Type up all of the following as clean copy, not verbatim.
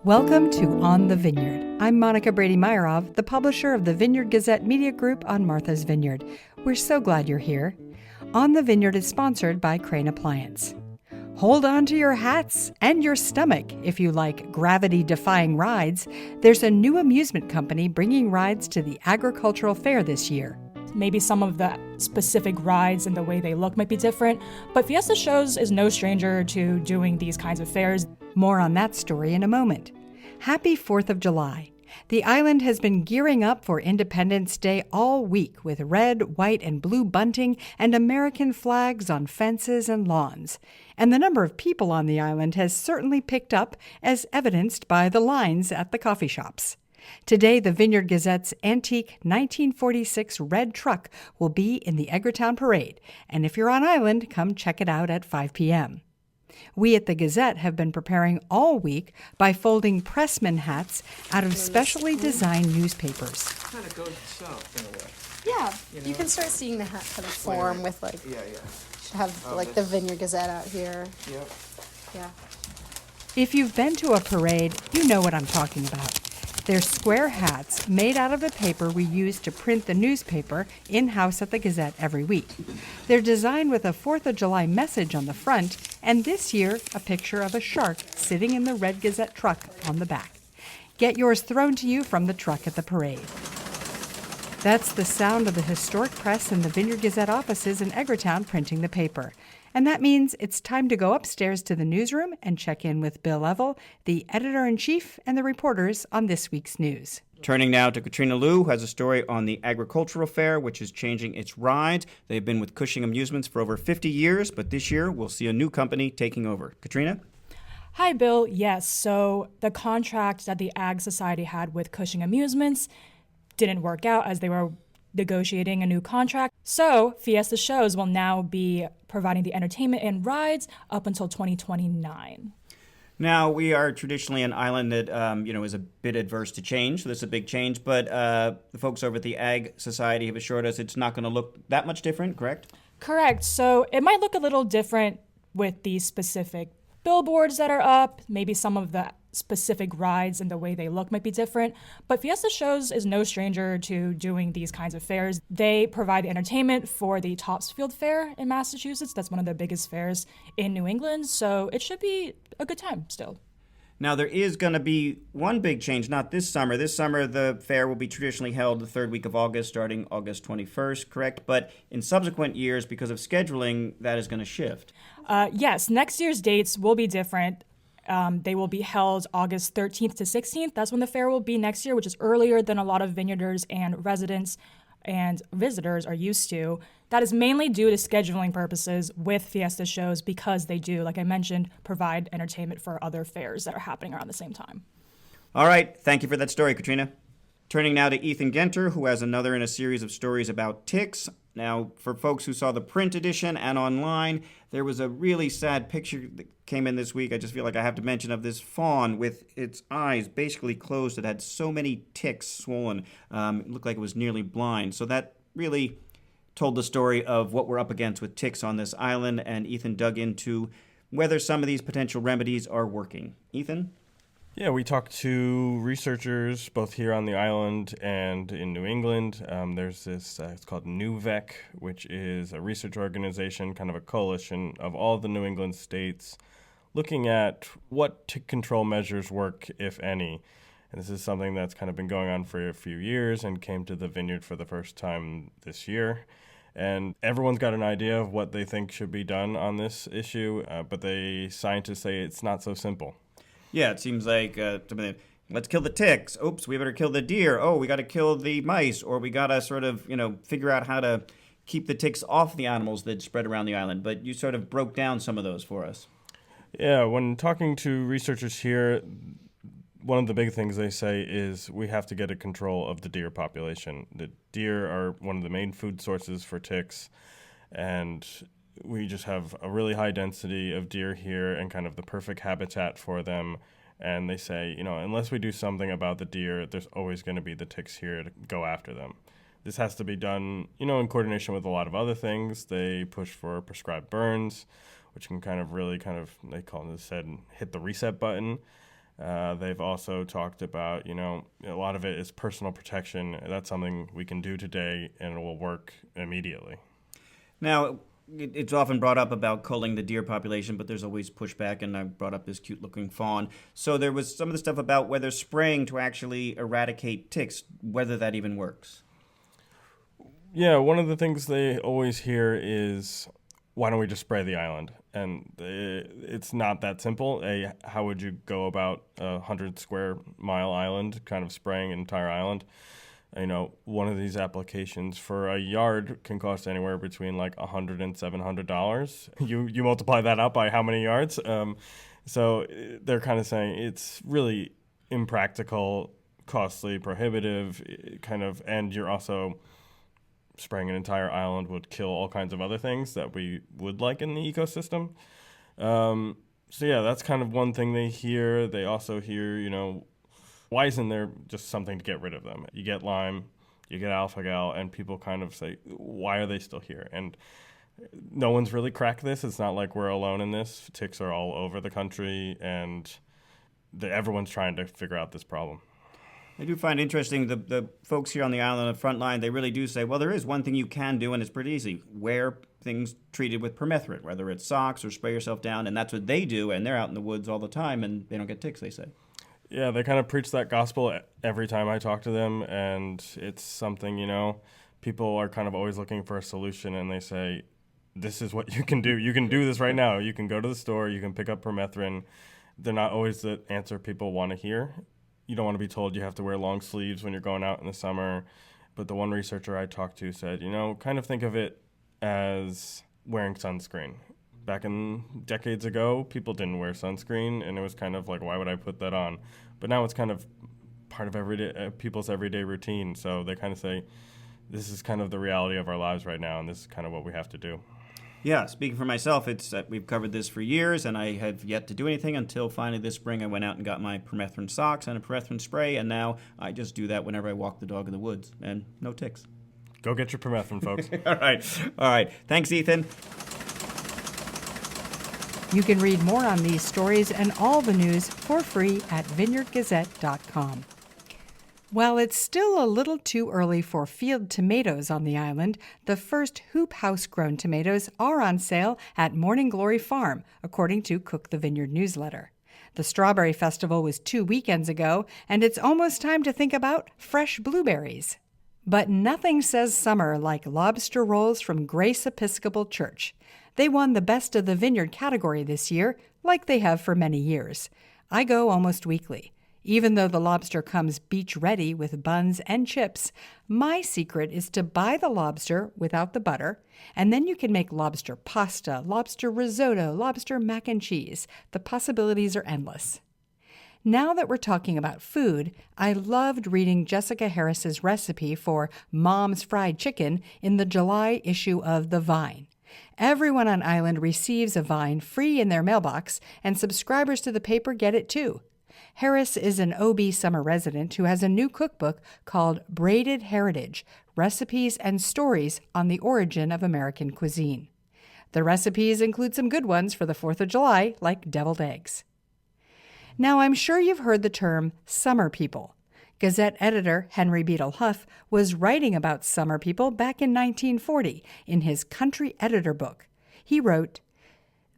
Welcome to On the Vineyard. I'm Monica Brady-Meyerov, the publisher of the Vineyard Gazette Media Group on Martha's Vineyard. We're so glad you're here. On the Vineyard is sponsored by Crane Appliance. Hold on to your hats and your stomach if you like gravity-defying rides. There's a new amusement company bringing rides to the agricultural fair this year. Maybe some of the specific rides and the way they look might be different, but Fiesta Shows is no stranger to doing these kinds of fairs. More on that story in a moment. Happy 4th of July. The island has been gearing up for Independence Day all week with red, white, and blue bunting and American flags on fences and lawns. And the number of people on the island has certainly picked up, as evidenced by the lines at the coffee shops. Today, the Vineyard Gazette's antique 1946 red truck will be in the Eggertown Parade, and if you're on island, come check it out at 5 p.m. We at the Gazette have been preparing all week by folding pressman hats out of specially designed newspapers. Kind of goes south in a way. Yeah, you can start seeing the hat kind of form with should have the Vineyard Gazette out here. Yep. Yeah. If you've been to a parade, you know what I'm talking about. They're square hats made out of the paper we use to print the newspaper in-house at the Gazette every week. They're designed with a 4th of July message on the front, and this year, a picture of a shark sitting in the red Gazette truck on the back. Get yours thrown to you from the truck at the parade. That's the sound of the historic press in the Vineyard Gazette offices in Eggertown printing the paper. And that means it's time to go upstairs to the newsroom and check in with Bill Level, the editor-in-chief, and the reporters on this week's news. Turning now to Katrina Liu, who has a story on the agricultural fair, which is changing its rides. They've been with Cushing Amusements for over 50 years, but this year we'll see a new company taking over. Katrina? Hi, Bill. Yes, so the contract that the Ag Society had with Cushing Amusements didn't work out as they were negotiating a new contract. So Fiesta Shows will now be providing the entertainment and rides up until 2029. Now, we are traditionally an island that, is a bit adverse to change, so this is a big change, but the folks over at the Ag Society have assured us it's not going to look that much different, correct? Correct. So it might look a little different with the specific billboards that are up, maybe some of the specific rides and the way they look might be different, but Fiesta Shows is no stranger to doing these kinds of fairs. They provide the entertainment for the Topsfield Fair in Massachusetts. That's one of the biggest fairs in New England, so it should be a good time still. Now, there is going to be one big change, not this summer. This summer, the fair will be traditionally held the third week of August, starting August 21st, correct? But in subsequent years, because of scheduling, that is going to shift. Yes, next year's dates will be different. They will be held August 13th to 16th. That's when the fair will be next year, which is earlier than a lot of vineyarders and residents and visitors are used to. That is mainly due to scheduling purposes with Fiesta Shows because they do, like I mentioned, provide entertainment for other fairs that are happening around the same time. All right. Thank you for that story, Katrina. Turning now to Ethan Genter, who has another in a series of stories about ticks. Now, for folks who saw the print edition and online, there was a really sad picture that came in this week. I just feel like I have to mention of this fawn with its eyes basically closed. It had so many ticks swollen. It looked like it was nearly blind. So that really told the story of what we're up against with ticks on this island, and Ethan dug into whether some of these potential remedies are working. Ethan? Yeah, we talked to researchers both here on the island and in New England. There's this, it's called NUVEC, which is a research organization, kind of a coalition of all the New England states, looking at what tick control measures work, if any. And this is something that's kind of been going on for a few years and came to the vineyard for the first time this year. And everyone's got an idea of what they think should be done on this issue, but the scientists say it's not so simple. Yeah, it seems like let's kill the ticks. Oops, we better kill the deer. Oh, we got to kill the mice, or we got to sort of, figure out how to keep the ticks off the animals that spread around the island. But you sort of broke down some of those for us. Yeah, when talking to researchers here, one of the big things they say is we have to get a control of the deer population. The deer are one of the main food sources for ticks, and we just have a really high density of deer here and kind of the perfect habitat for them. And they say, unless we do something about the deer, there's always going to be the ticks here to go after them. This has to be done, in coordination with a lot of other things. They push for prescribed burns, which can they call it, hit the reset button. They've also talked about, a lot of it is personal protection. That's something we can do today, and it will work immediately. Now, it's often brought up about culling the deer population, but there's always pushback, and I brought up this cute-looking fawn. So there was some of the stuff about whether spraying to actually eradicate ticks, whether that even works. Yeah, one of the things they always hear is, why don't we just spray the island? And it's not that simple. How would you go about a 100-square-mile island, kind of spraying an entire island? One of these applications for a yard can cost anywhere between like $100 and $700. You multiply that out by how many yards. So they're kind of saying it's really impractical, costly, prohibitive, and you're also spraying an entire island would kill all kinds of other things that we would like in the ecosystem. So yeah, that's kind of one thing they hear. They also hear, why isn't there just something to get rid of them? You get Lyme, you get alpha-gal, and people kind of say, why are they still here? And no one's really cracked this. It's not like we're alone in this. Ticks are all over the country, and everyone's trying to figure out this problem. I do find interesting the folks here on the island on the front line, they really do say, well, there is one thing you can do, and it's pretty easy. Wear things treated with permethrin, whether it's socks or spray yourself down, and that's what they do, and they're out in the woods all the time, and they don't get ticks, they say. Yeah, they kind of preach that gospel every time I talk to them, and it's something, people are kind of always looking for a solution, and they say, this is what you can do. You can do this right now. You can go to the store. You can pick up permethrin. They're not always the answer people want to hear. You don't want to be told you have to wear long sleeves when you're going out in the summer. But the one researcher I talked to said, kind of think of it as wearing sunscreen. Back in decades ago, people didn't wear sunscreen, and it was kind of like, why would I put that on? But now it's kind of part of people's everyday routine. So they kind of say, this is kind of the reality of our lives right now, and this is kind of what we have to do. Yeah, speaking for myself, it's we've covered this for years, and I have yet to do anything until finally this spring I went out and got my permethrin socks and a permethrin spray, and now I just do that whenever I walk the dog in the woods, and no ticks. Go get your permethrin, folks. All right. Thanks, Ethan. You can read more on these stories and all the news for free at vineyardgazette.com. While it's still a little too early for field tomatoes on the island, the first hoop house-grown tomatoes are on sale at Morning Glory Farm, according to Cook the Vineyard newsletter. The Strawberry Festival was 2 weekends ago, and it's almost time to think about fresh blueberries. But nothing says summer like lobster rolls from Grace Episcopal Church. They won the Best of the Vineyard category this year, like they have for many years. I go almost weekly. Even though the lobster comes beach-ready with buns and chips, my secret is to buy the lobster without the butter, and then you can make lobster pasta, lobster risotto, lobster mac and cheese. The possibilities are endless. Now that we're talking about food, I loved reading Jessica Harris's recipe for Mom's Fried Chicken in the July issue of The Vine. Everyone on island receives a Vine free in their mailbox, and subscribers to the paper get it too. Harris is an OB summer resident who has a new cookbook called Braided Heritage, Recipes and Stories on the Origin of American Cuisine. The recipes include some good ones for the 4th of July, like deviled eggs. Now, I'm sure you've heard the term summer people. Gazette editor Henry Beadle Huff was writing about summer people back in 1940 in his Country Editor book. He wrote,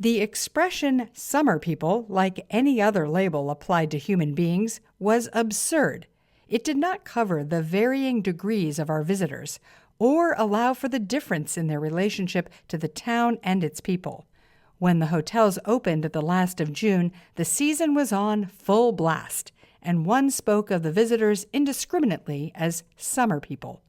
"The expression summer people, like any other label applied to human beings, was absurd. It did not cover the varying degrees of our visitors, or allow for the difference in their relationship to the town and its people. When the hotels opened at the last of June, the season was on full blast, and one spoke of the visitors indiscriminately as summer people."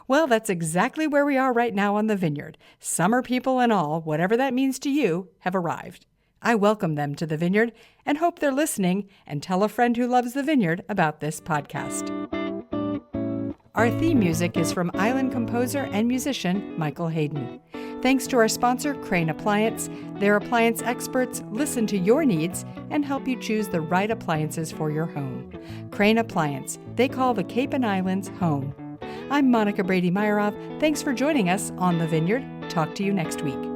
Well, that's exactly where we are right now on the Vineyard. Summer people and all, whatever that means to you, have arrived. I welcome them to the Vineyard and hope they're listening, and tell a friend who loves the Vineyard about this podcast. Our theme music is from island composer and musician Michael Hayden. Thanks to our sponsor, Crane Appliance. Their appliance experts listen to your needs and help you choose the right appliances for your home. Crane Appliance. They call the Cape and Islands home. I'm Monica Brady-Meyerov. Thanks for joining us on The Vineyard. Talk to you next week.